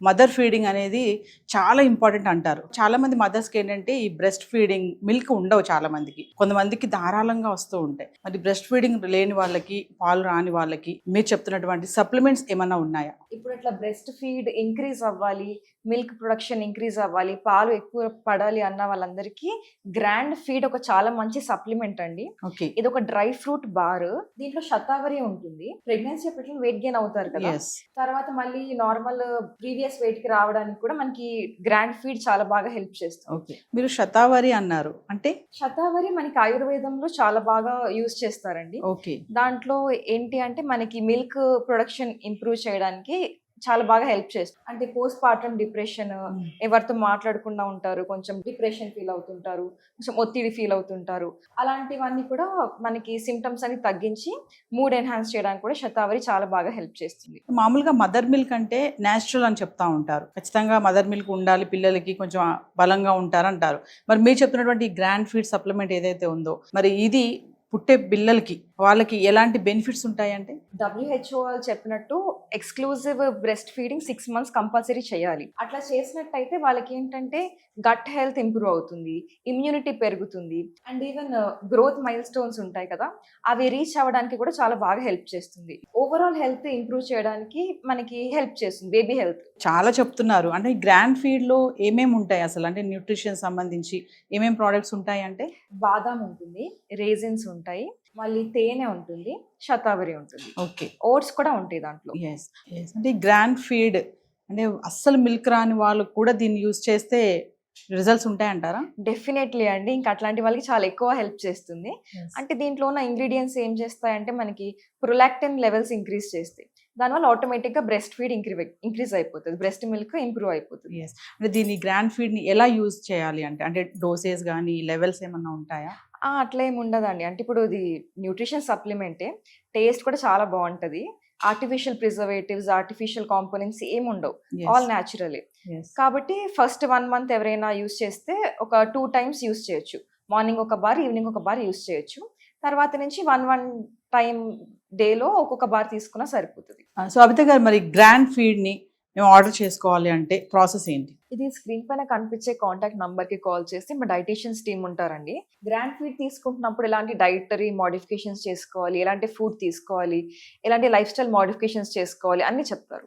Mother feeding అనేది చాలా important అంటారు. చాలా మంది మదర్స్కి ఏంటంటే ఈ బ్రెస్ట్ ఫీడింగ్ మిల్క్ ఉండవు, చాలా మందికి, కొంతమందికి ధారాళంగా వస్తూ ఉంటాయి. మరి బ్రెస్ట్ ఫీడింగ్ లేని వాళ్ళకి, పాలు రాని వాళ్ళకి మీరు చెప్తున్నటువంటి సప్లిమెంట్స్ ఏమైనా ఉన్నాయా? ఇప్పుడు ఇట్లా బ్రెస్ట్ ఫీడ్ ఇంక్రీజ్ అవ్వాలి, మిల్క్ ప్రొడక్షన్ ఇంక్రీజ్ అవ్వాలి, పాలు ఎక్కువ పడాలి అన్న వాళ్ళందరికీ గ్రాండ్ ఫీడ్ ఒక చాలా మంచి సప్లిమెంట్ అండి. ఓకే. ఇది ఒక డ్రై ఫ్రూట్ బార్. దీంట్లో శతావరి ఉంటుంది. ప్రెగ్నెన్సీ అప్పట్లో వెయిట్ గెయిన్ అవుతారు కదా, తర్వాత మళ్ళీ నార్మల్ ప్రీవియస్ వెయిట్ కి రావడానికి కూడా మనకి గ్రాండ్ ఫీడ్ చాలా బాగా హెల్ప్ చేస్తుంది. ఓకే. మీరు శతావరి అన్నారు అంటే? శతావరి మనకి ఆయుర్వేదంలో చాలా బాగా యూజ్ చేస్తారండి. ఓకే. దాంట్లో ఏంటి అంటే మనకి మిల్క్ ప్రొడక్షన్ ఇంప్రూవ్ చేయడానికి చాలా బాగా హెల్ప్ చేస్తుంది. అంటే పోస్ట్ పార్టమ్ డిప్రెషన్, ఎవరితో మాట్లాడకుండా ఉంటారు, కొంచెం డిప్రెషన్ ఫీల్ అవుతుంటారు, కొంచెం ఒత్తిడి ఫీల్ అవుతుంటారు, అలాంటివన్నీ కూడా మనకి సిమ్టమ్స్ అని తగ్గించి మూడ్ ఎన్హాన్స్ చేయడానికి కూడా శతావరి చాలా బాగా హెల్ప్ చేస్తుంది. మామూలుగా మదర్ మిల్క్ అంటే నేచురల్ అని చెప్తా ఉంటారు, ఖచ్చితంగా మదర్ మిల్క్ ఉండాలి, పిల్లలకి కొంచెం బలంగా ఉంటారు అంటారు. మరి మీరు చెప్తున్నటువంటి గ్రాండ్ ఫీడ్ సప్లిమెంట్ ఏదైతే ఉందో, మరి ఇది పుట్టే పిల్లలకి వాళ్ళకి ఎలాంటి బెనిఫిట్స్ ఉంటాయంటే? WHO వాళ్ళు చెప్పినట్టు exclusive breast feeding 6 months compulsory చేయాలి. అట్లా చేసినట్టయితే వాళ్ళకి ఏంటంటే గట్ హెల్త్ ఇంప్రూవ్ అవుతుంది, ఇమ్యూనిటీ పెరుగుతుంది, and even growth mile stones ఉంటాయి కదా, అవి రీచ్ అవ్వడానికి కూడా చాలా బాగా హెల్ప్ చేస్తుంది. ఓవరాల్ హెల్త్ ఇంప్రూవ్ చేయడానికి మనకి హెల్ప్ చేస్తుంది, బేబీ హెల్త్. చాలా చెప్తున్నారు. అంటే గ్రాండ్ ఫీడ్ లో ఏమేమి ఉంటాయి అసలు, అంటే న్యూట్రిషన్ సంబంధించి ఏమేమి ప్రోడక్ట్స్ ఉంటాయి అంటే? బాదాం ఉంటుంది, రేజిన్స్ ఉంటాయి, మళ్ళీ తేనె ఉంటుంది, శతావరి ఉంటుంది. ఓకే. ఓట్స్ కూడా ఉంటాయి దాంట్లో. అంటే గ్రాండ్ ఫీడ్ అంటే అస్సలు మిల్క్ రాని వాళ్ళు కూడా దీన్ని యూజ్ చేస్తే రిజల్ట్స్ ఉంటాయంటారా? డెఫినెట్లీ అండి. ఇంకా అట్లాంటి వాళ్ళకి చాలా ఎక్కువ హెల్ప్ చేస్తుంది. అంటే దీంట్లో ఉన్న ఇంగ్రీడియంట్స్ ఏం చేస్తాయంటే మనకి ప్రొలాక్టిన్ లెవెల్స్ ఇంక్రీజ్ చేస్తాయి. దానివల్ల ఆటోమేటిక్గా బ్రెస్ట్ ఫీడ్ ఇంక్రీజ్ అయిపోతుంది, బ్రెస్ట్ మిల్క్ ఇంప్రూవ్ అయిపోతుంది. అంటే దీన్ని గ్రాండ్ ఫీడ్ని ఎలా యూజ్ చేయాలి అంటే డోసేస్ కానీ లెవెల్స్ ఏమన్నా ఉంటాయా? అట్లా ఏమి ఉండదండి. అంటే ఇప్పుడు ఇది న్యూట్రిషన్ సప్లిమెంటే, టేస్ట్ కూడా చాలా బాగుంటుంది. ఆర్టిఫిషియల్ ప్రిజర్వేటివ్స్, ఆర్టిఫిషియల్ కాంపోనెంట్స్ ఏమి ఉండవు, ఆల్ న్యాచురలే. కాబట్టి ఫస్ట్ 1 month ఎవరైనా యూస్ చేస్తే ఒక 2 times యూస్ చేయొచ్చు. మార్నింగ్ ఒక బార్, ఈవినింగ్ ఒక బార్ యూస్ చేయొచ్చు. తర్వాత నుంచి 1 టైం డేలో ఒక్కొక్క బార్ తీసుకున్నా సరిపోతుంది. సో అబిత గారు, మరి గ్రాండ్ ఫీడ్ని మేము ఆర్డర్ చేసుకోవాలి అంటే ప్రాసెస్ ఏంటి? ఇది స్క్రీన్ పైన కనిపించే కాంటాక్ట్ నంబర్కి కాల్ చేస్తే మా డైటీషియన్స్ టీమ్ ఉంటారండి. గ్రాండ్ ఫీడ్ తీసుకుంటున్నప్పుడు ఎలాంటి డైటరీ మోడిఫికేషన్స్ చేసుకోవాలి, ఎలాంటి ఫుడ్ తీసుకోవాలి, ఎలాంటి లైఫ్ స్టైల్ మోడిఫికేషన్స్ చేసుకోవాలి అన్నీ చెప్తారు.